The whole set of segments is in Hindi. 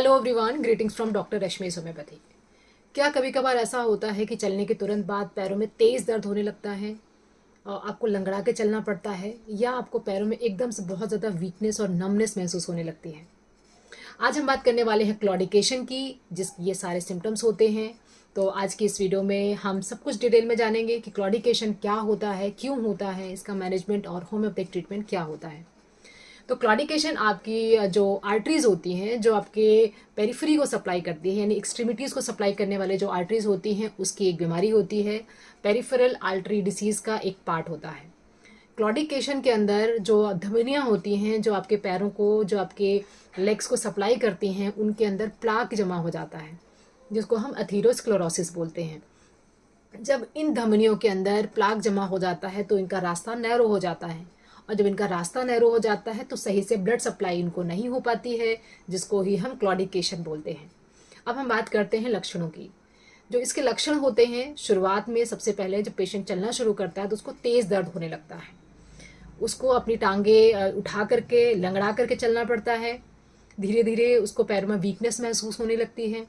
Hello everyone, greetings from doctor Rashmi homeopathy. क्या कभी कभार ऐसा होता है कि चलने के तुरंत बाद पैरों में तेज़ दर्द होने लगता है और आपको लंगड़ा के चलना पड़ता है, या आपको पैरों में एकदम से बहुत ज़्यादा वीकनेस और नमनेस महसूस होने लगती है। आज हम बात करने वाले हैं क्लॉडिकेशन की, जिस ये सारे सिम्टम्स होते हैं। तो आज की इस वीडियो में हम सब कुछ डिटेल में जानेंगे कि क्लॉडिकेशन क्या होता है, क्यों होता है, इसका मैनेजमेंट और होम्योपैथिक ट्रीटमेंट क्या होता है। तो क्लॉडिकेशन आपकी जो आर्टरीज होती हैं, जो आपके पेरिफेरी को सप्लाई करती है, यानी एक्सट्रीमिटीज़ को सप्लाई करने वाले जो आर्टरीज होती हैं, उसकी एक बीमारी होती है। पेरिफेरल आर्टरी डिसीज़ का एक पार्ट होता है। क्लॉडिकेशन के अंदर जो धमनियाँ होती हैं, जो आपके पैरों को, जो आपके लेग्स को सप्लाई करती हैं, उनके अंदर प्लाक जमा हो जाता है, जिसको हम एथीरोस्क्लेरोसिस बोलते हैं। जब इन धमनियों के अंदर प्लाक जमा हो जाता है तो इनका रास्ता नैरो हो जाता है, और जब इनका रास्ता नैरो हो जाता है तो सही से ब्लड सप्लाई इनको नहीं हो पाती है, जिसको ही हम क्लॉडिकेशन बोलते हैं। अब हम बात करते हैं लक्षणों की। जो इसके लक्षण होते हैं, शुरुआत में सबसे पहले जब पेशेंट चलना शुरू करता है तो उसको तेज़ दर्द होने लगता है। उसको अपनी टांगे उठा करके, लंगड़ा करके चलना पड़ता है। धीरे धीरे उसको पैरों में वीकनेस महसूस होने लगती है।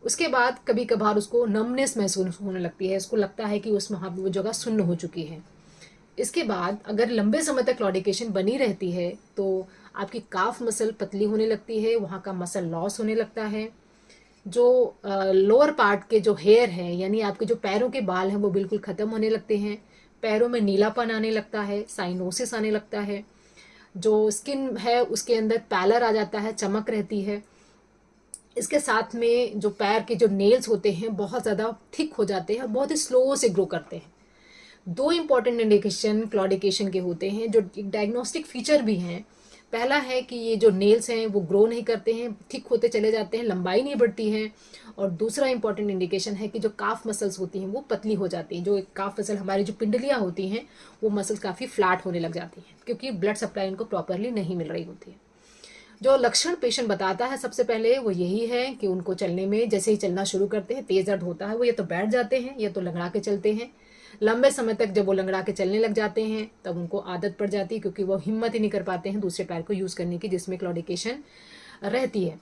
उसके बाद कभी कभार उसको नमनेस महसूस होने लगती है, उसको लगता है कि उस वहाँ वो जगह सुन्न हो चुकी है। इसके बाद अगर लंबे समय तक क्लॉडिकेशन बनी रहती है तो आपकी काफ मसल पतली होने लगती है, वहाँ का मसल लॉस होने लगता है। जो लोअर पार्ट के जो हेयर हैं, यानी आपके जो पैरों के बाल हैं, वो बिल्कुल ख़त्म होने लगते हैं। पैरों में नीलापन आने लगता है, साइनोसिस आने लगता है। जो स्किन है उसके अंदर पैलर आ जाता है, चमक रहती है। इसके साथ में जो पैर के जो नेल्स होते हैं बहुत ज़्यादा थिक हो जाते हैं और बहुत ही स्लो से ग्रो करते हैं। दो इंपॉर्टेंट इंडिकेशन क्लॉडिकेशन के होते हैं, जो एक डायग्नोस्टिक फीचर भी हैं। पहला है कि ये जो नेल्स हैं वो ग्रो नहीं करते हैं, थिक होते चले जाते हैं, लंबाई नहीं बढ़ती है। और दूसरा इंपॉर्टेंट इंडिकेशन है कि जो काफ मसल्स होती हैं वो पतली हो जाती हैं। जो काफ मसल, हमारी जो पिंडलियाँ होती हैं, वो मसल्स काफ़ी फ्लैट होने लग जाती हैं, क्योंकि ब्लड सप्लाई उनको प्रॉपरली नहीं मिल रही होती है। जो लक्षण पेशेंट बताता है सबसे पहले वो यही है कि उनको चलने में, जैसे ही चलना शुरू करते हैं, तेज दर्द होता है। वो या तो बैठ जाते हैं या तो लंगड़ा के चलते हैं। लंबे समय तक जब वो लंगड़ा के चलने लग जाते हैं तब उनको आदत पड़ जाती है, क्योंकि वो हिम्मत ही नहीं कर पाते हैं दूसरे पैर को यूज़ करने की, जिसमें क्लॉडिकेशन रहती है।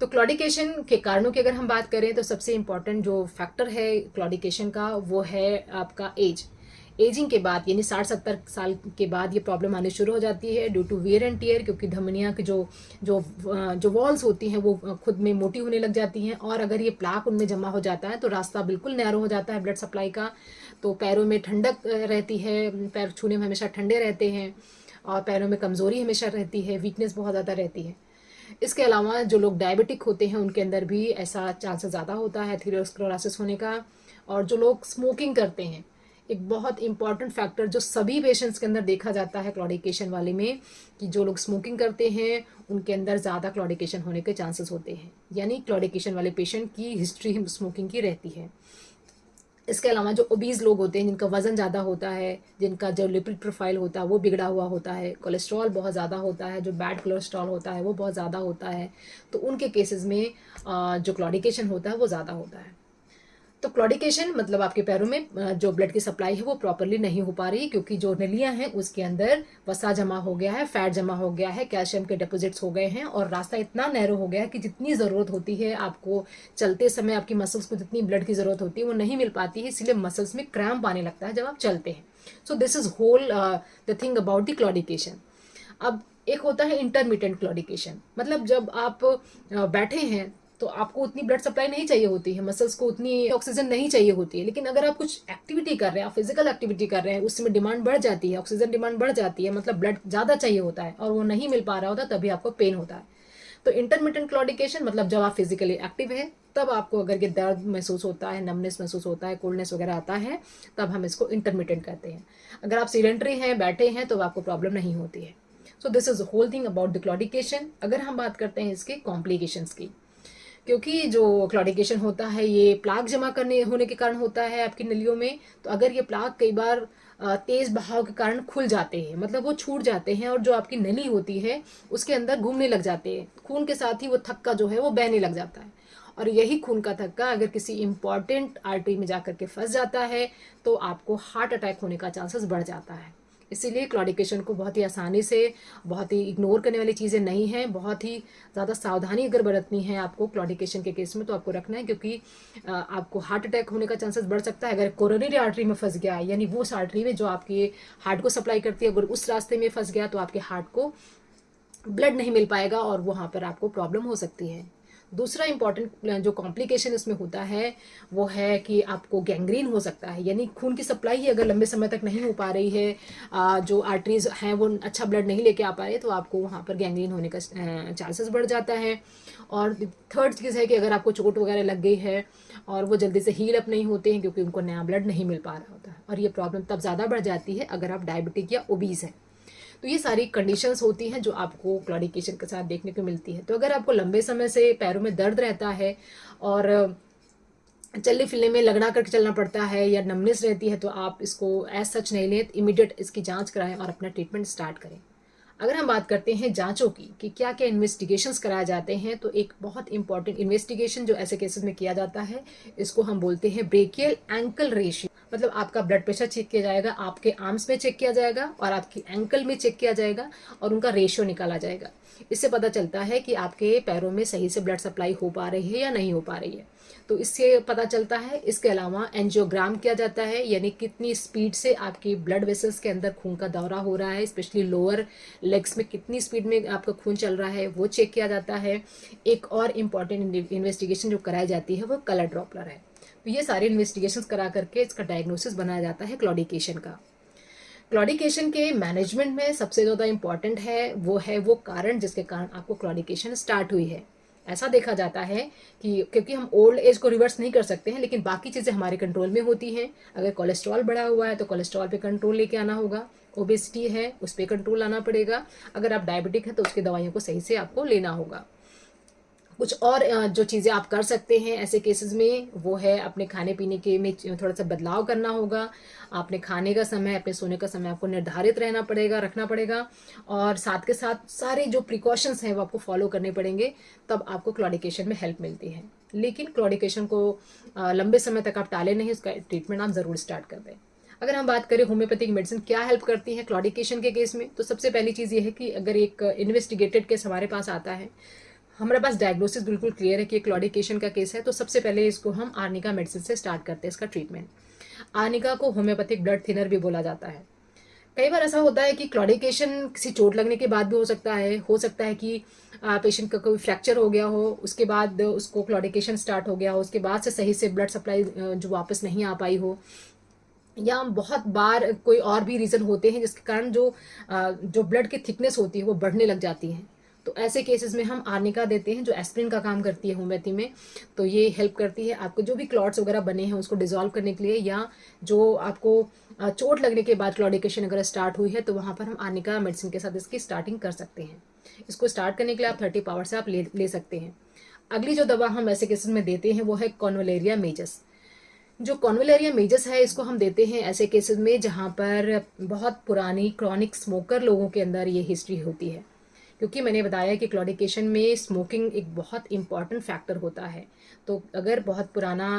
तो क्लॉडिकेशन के कारणों की अगर हम बात करें तो सबसे इम्पॉर्टेंट जो फैक्टर है क्लॉडिकेशन का वो है आपका एज। एजिंग के बाद, यानी 60-70 साल के बाद ये प्रॉब्लम आनी शुरू हो जाती है, due to wear and tear, क्योंकि धमनियाँ की जो जो जो वॉल्स होती हैं वो खुद में मोटी होने लग जाती हैं, और अगर ये प्लाक उनमें जमा हो जाता है तो रास्ता बिल्कुल नैरो हो जाता है ब्लड सप्लाई का। तो पैरों में ठंडक रहती है, पैर छूने में हमेशा ठंडे रहते हैं, और पैरों में कमज़ोरी हमेशा रहती है, वीकनेस बहुत ज़्यादा रहती है। इसके अलावा जो लोग डायबिटिक होते हैं उनके अंदर भी ऐसा चांसेस ज़्यादा होता है एथेरोस्क्लेरोसिस होने का। और जो लोग स्मोकिंग करते हैं, एक बहुत इंपॉर्टेंट फैक्टर जो सभी पेशेंट्स के अंदर देखा जाता है क्लॉडिकेशन वाले में, कि जो लोग स्मोकिंग करते हैं उनके अंदर ज़्यादा क्लॉडिकेशन होने के चांसेस होते हैं, यानी क्लॉडिकेशन वाले पेशेंट की हिस्ट्री स्मोकिंग की रहती है। इसके अलावा जो ओबीज लोग होते हैं, जिनका वज़न ज़्यादा होता है, जिनका जो लिपिड प्रोफाइल होता है वो बिगड़ा हुआ होता है, कोलेस्ट्रॉल बहुत ज़्यादा होता है, जो बैड कोलेस्ट्रॉल होता है वो बहुत ज़्यादा होता है, तो उनके केसेस में जो क्लॉडिकेशन होता है वो ज़्यादा होता है। तो क्लॉडिकेशन मतलब आपके पैरों में जो ब्लड की सप्लाई है वो प्रॉपरली नहीं हो पा रही, क्योंकि जो नलियां हैं उसके अंदर वसा जमा हो गया है, फैट जमा हो गया है, कैल्शियम के डिपॉजिट्स हो गए हैं, और रास्ता इतना नैरो हो गया है कि जितनी ज़रूरत होती है आपको चलते समय, आपकी मसल्स को जितनी ब्लड की ज़रूरत होती है वो नहीं मिल पाती है, इसीलिए मसल्स में क्रैम्प आने लगता है जब आप चलते हैं। So this is whole the thing about the claudication. अब एक होता है इंटरमिटेंट क्लॉडिकेशन, मतलब जब आप बैठे हैं तो आपको उतनी ब्लड सप्लाई नहीं चाहिए होती है, मसल्स को उतनी ऑक्सीजन नहीं चाहिए होती है, लेकिन अगर आप कुछ एक्टिविटी कर रहे हैं, आप फिजिकल एक्टिविटी कर रहे हैं, उसमें डिमांड बढ़ जाती है, ऑक्सीजन डिमांड बढ़ जाती है, मतलब ब्लड ज़्यादा चाहिए होता है और वो नहीं मिल पा रहा होता, तभी आपको पेन होता है। तो इंटरमिटेंट क्लॉडिकेशन मतलब जब आप फिजिकली एक्टिव है तब आपको अगर ये दर्द महसूस होता है, नमनेस महसूस होता है, कोल्डनेस वगैरह आता है, तब हम इसको इंटरमिटेंट कहते हैं। अगर आप सीडेंटरी हैं, बैठे हैं, तो आपको प्रॉब्लम नहीं होती है। So this is whole thing about the claudication. अगर हम बात करते हैं इसके कॉम्प्लिकेशंस की, क्योंकि जो क्लॉडिकेशन होता है ये प्लाक जमा करने होने के कारण होता है आपकी नलियों में। तो अगर ये प्लाक कई बार तेज बहाव के कारण खुल जाते हैं, मतलब वो छूट जाते हैं, और जो आपकी नली होती है उसके अंदर घूमने लग जाते हैं, खून के साथ ही वो थक्का जो है वो बहने लग जाता है। और यही खून का थक्का अगर किसी इंपॉर्टेंट आर्टरी में जाकर के फंस जाता है तो आपको हार्ट अटैक होने का चांसेस बढ़ जाता है। इसीलिए क्लॉडिकेशन को बहुत ही आसानी से, बहुत ही इग्नोर करने वाली चीज़ें नहीं हैं। बहुत ही ज़्यादा सावधानी अगर बरतनी है आपको क्लॉडिकेशन के केस में, तो आपको रखना है, क्योंकि आपको हार्ट अटैक होने का चांसेस बढ़ सकता है अगर कोरोनरी आर्टरी में फंस गया, यानी वो उस आर्टरी में जो आपके हार्ट को सप्लाई करती है, अगर उस रास्ते में फंस गया तो आपके हार्ट को ब्लड नहीं मिल पाएगा और वहाँ पर आपको प्रॉब्लम हो सकती है। दूसरा इंपॉर्टेंट जो कॉम्प्लिकेशन इसमें होता है वो है कि आपको गैंग्रीन हो सकता है, यानी खून की सप्लाई ही अगर लंबे समय तक नहीं हो पा रही है, जो आर्टरीज हैं वो अच्छा ब्लड नहीं लेके आ पा रहे, तो आपको वहाँ पर गैंग्रीन होने का चांसेस बढ़ जाता है। और थर्ड चीज़ है कि अगर आपको चोट वगैरह लग गई है और वो जल्दी से हील अप नहीं होते हैं क्योंकि उनको नया ब्लड नहीं मिल पा रहा होता है, और ये प्रॉब्लम तब ज़्यादा बढ़ जाती है अगर आप डायबिटिक या ओबीज हैं। तो ये सारी कंडीशंस होती हैं जो आपको क्लॉडिकेशन के साथ देखने को मिलती है। तो अगर आपको लंबे समय से पैरों में दर्द रहता है और चलने फिरने में लगड़ा करके चलना पड़ता है या नमनेस रहती है, तो आप इसको एज सच नहीं लें, इमीडिएट इसकी जांच कराएं और अपना ट्रीटमेंट स्टार्ट करें। अगर हम बात करते हैं जांचों की कि क्या क्या इन्वेस्टिगेशंस कराए जाते हैं, तो एक बहुत इंपॉर्टेंट इन्वेस्टिगेशन जो ऐसे केसेस में किया जाता है, इसको हम बोलते हैं ब्रेकियल एंकल रेशियो। मतलब आपका ब्लड प्रेशर चेक किया जाएगा, आपके आर्म्स में चेक किया जाएगा और आपकी एंकल में चेक किया जाएगा और उनका रेशियो निकाला जाएगा। इससे पता चलता है कि आपके पैरों में सही से ब्लड सप्लाई हो पा रही है या नहीं हो पा रही है, तो इससे पता चलता है। इसके अलावा एंजियोग्राम किया जाता है, यानी कितनी स्पीड से आपकी ब्लड वेसल्स के अंदर खून का दौरा हो रहा है, स्पेशली लोअर लेग्स में कितनी स्पीड में आपका खून चल रहा है, वो चेक किया जाता है। एक और इम्पॉर्टेंट इन्वेस्टिगेशन जो कराई जाती है वो कलर ड्रॉपलर है। तो ये सारे इन्वेस्टिगेशन करा करके इसका डायग्नोसिस बनाया जाता है क्लॉडिकेशन का। क्लॉडिकेशन के मैनेजमेंट में सबसे ज़्यादा इम्पॉर्टेंट है वो कारण जिसके कारण आपको क्लॉडिकेशन स्टार्ट हुई है। ऐसा देखा जाता है कि क्योंकि हम ओल्ड एज को रिवर्स नहीं कर सकते हैं, लेकिन बाकी चीज़ें हमारे कंट्रोल में होती हैं। अगर कोलेस्ट्रॉल बढ़ा हुआ है तो कोलेस्ट्रॉल पे कंट्रोल लेके आना होगा, ओबेसिटी है उस पर कंट्रोल लाना पड़ेगा, अगर आप डायबिटिक है तो उसकी दवाइयों को सही से आपको लेना होगा। कुछ और जो चीज़ें आप कर सकते हैं ऐसे केसेस में, वो है अपने खाने पीने के में थोड़ा सा बदलाव करना होगा। अपने खाने का समय, अपने सोने का समय आपको निर्धारित रखना पड़ेगा, और साथ के साथ सारे जो प्रिकॉशंस हैं वो आपको फॉलो करने पड़ेंगे, तब आपको क्लॉडिकेशन में हेल्प मिलती है। लेकिन क्लॉडिकेशन को लंबे समय तक आप टालें नहीं, उसका ट्रीटमेंट आप ज़रूर स्टार्ट कर दें। अगर हम बात करें होम्योपैथिक मेडिसिन क्या हेल्प करती है क्लॉडिकेशन के केस में, तो सबसे पहली चीज़ ये है कि अगर एक इन्वेस्टिगेटेड केस हमारे पास आता है, हमारे पास डायग्नोसिस बिल्कुल क्लियर है कि क्लॉडिकेशन का केस है, तो सबसे पहले इसको हम आर्निका मेडिसिन से स्टार्ट करते हैं इसका ट्रीटमेंट। आर्निका को होम्योपैथिक ब्लड थिनर भी बोला जाता है। कई बार ऐसा होता है कि क्लॉडिकेशन किसी चोट लगने के बाद भी हो सकता है कि पेशेंट का कोई फ्रैक्चर हो गया हो, उसके बाद उसको क्लॉडिकेशन स्टार्ट हो गया हो, उसके बाद से सही से ब्लड सप्लाई जो वापस नहीं आ पाई हो, या बहुत बार कोई और भी रीज़न होते हैं जिसके कारण जो ब्लड की थिकनेस होती है वो बढ़ने लग जाती है। तो ऐसे केसेस में हम आर्निका देते हैं जो एस्प्रिन का काम करती है होम्योपैथी में। तो ये हेल्प करती है आपको जो भी क्लॉट्स वगैरह बने हैं उसको डिजोल्व करने के लिए, या जो आपको चोट लगने के बाद क्लॉडिकेशन अगर स्टार्ट हुई है तो वहाँ पर हम आर्निका मेडिसिन के साथ इसकी स्टार्टिंग कर सकते हैं। इसको स्टार्ट करने के लिए आप 30 पावर से आप ले सकते हैं। अगली जो दवा हम ऐसे केसेस में देते हैं वो है कॉन्वलेरिया मेजस। जो कॉन्वलेरिया मेजस है इसको हम देते हैं ऐसे केसेस में जहाँ पर बहुत पुरानी क्रॉनिक स्मोकर लोगों के अंदर ये हिस्ट्री होती है, क्योंकि मैंने बताया कि क्लॉडिकेशन में स्मोकिंग एक बहुत इंपॉर्टेंट फैक्टर होता है। तो अगर बहुत पुराना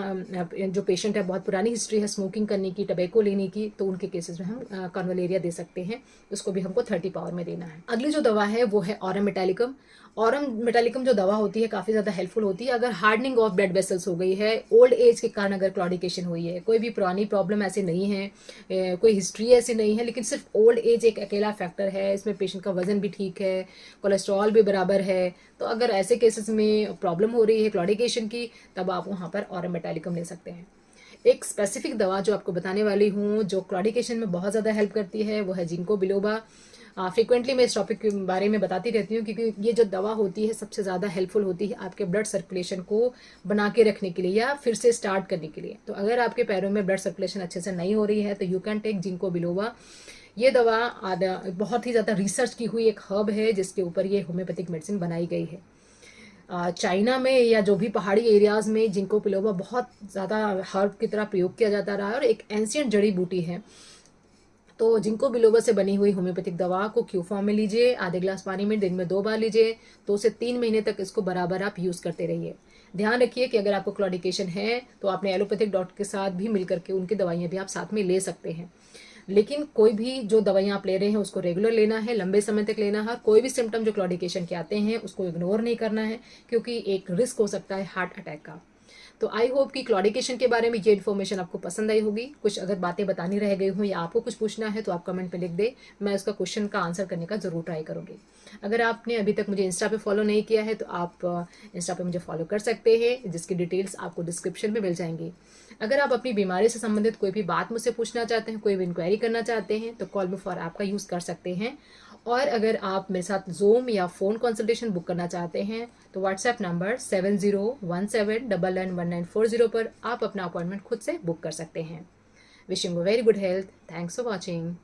जो पेशेंट है, बहुत पुरानी हिस्ट्री है स्मोकिंग करने की, टबैको लेने की, तो उनके केसेस में हम कॉन्वलेरिया दे सकते हैं। उसको भी हमको 30 पावर में देना है। अगली जो दवा है वो है ऑरम मेटालिकम। ऑरम मेटालिकम जो दवा होती है काफ़ी ज़्यादा हेल्पफुल होती है अगर हार्डनिंग ऑफ ब्लड वेसल्स हो गई है, ओल्ड एज के कारण अगर क्लॉडिकेशन हुई है, कोई भी पुरानी प्रॉब्लम ऐसे नहीं है, कोई हिस्ट्री ऐसी नहीं है, लेकिन सिर्फ ओल्ड एज एक अकेला फैक्टर है, इसमें पेशेंट का वजन भी ठीक है, कोलेस्ट्रॉल भी बराबर है, तो अगर ऐसे केसेस में प्रॉब्लम हो रही है क्लॉडिकेशन की, तब आप वहाँ पर ऑरम मेटालिकम ले सकते हैं। एक स्पेसिफिक दवा जो आपको बताने वाली हूँ जो क्लॉडिकेशन में बहुत ज़्यादा हेल्प करती है वो है जिंको बिलोबा। फ्रिक्वेंटली मैं इस टॉपिक के बारे में बताती रहती हूँ क्योंकि ये जो दवा होती है सबसे ज़्यादा हेल्पफुल होती है आपके ब्लड सर्कुलेशन को बना के रखने के लिए या फिर से स्टार्ट करने के लिए। तो अगर आपके पैरों में ब्लड सर्कुलेशन अच्छे से नहीं हो रही है तो you can take ginkgo biloba. ये दवा बहुत ही ज़्यादा रिसर्च की हुई एक हब है जिसके ऊपर ये होम्योपैथिक मेडिसिन बनाई गई है। चाइना में या जो भी पहाड़ी एरियाज़ में जिंको बिलोबा बहुत ज़्यादा हर्ब की तरह प्रयोग किया जाता रहा है और एक एंशियंट जड़ी बूटी है। तो जिंको बिलोबा से बनी हुई होम्योपैथिक दवा को क्यू फॉर्म में लीजिए, आधे गिलास पानी में दिन में 2 बार लीजिए, 2 से 3 महीने तक इसको बराबर आप यूज़ करते रहिए। ध्यान रखिए कि अगर आपको क्लॉडिकेशन है तो आपने एलोपैथिक डॉक्टर के साथ भी मिल करके उनकी दवाइयाँ भी आप साथ में ले सकते हैं। लेकिन कोई भी जो दवाइयाँ आप ले रहे हैं उसको रेगुलर लेना है, लंबे समय तक लेना है। कोई भी सिम्टम जो क्लॉडिकेशन के आते हैं उसको इग्नोर नहीं करना है, क्योंकि एक रिस्क हो सकता है हार्ट अटैक का। तो आई होप कि क्लॉडिकेशन के बारे में ये इन्फॉर्मेशन आपको पसंद आई होगी। कुछ अगर बातें बतानी रह गई हों या आपको कुछ पूछना है तो आप कमेंट में लिख दे, मैं उसका क्वेश्चन का आंसर करने का ज़रूर ट्राई करूँगी। अगर आपने अभी तक मुझे इंस्टा पे फॉलो नहीं किया है तो आप इंस्टा पे मुझे फॉलो कर सकते हैं, जिसकी डिटेल्स आपको डिस्क्रिप्शन में मिल जाएंगी। अगर आप अपनी बीमारी से संबंधित कोई भी बात मुझसे पूछना चाहते हैं, कोई भी इंक्वायरी करना चाहते हैं तो कॉल मी फॉर ऐप का यूज़ कर सकते हैं। और अगर आप मेरे साथ ज़ूम या फ़ोन कंसल्टेशन बुक करना चाहते हैं तो व्हाट्सएप नंबर 7017991940 पर आप अपना अपॉइंटमेंट खुद से बुक कर सकते हैं। Wishing you very good health. Thanks for watching.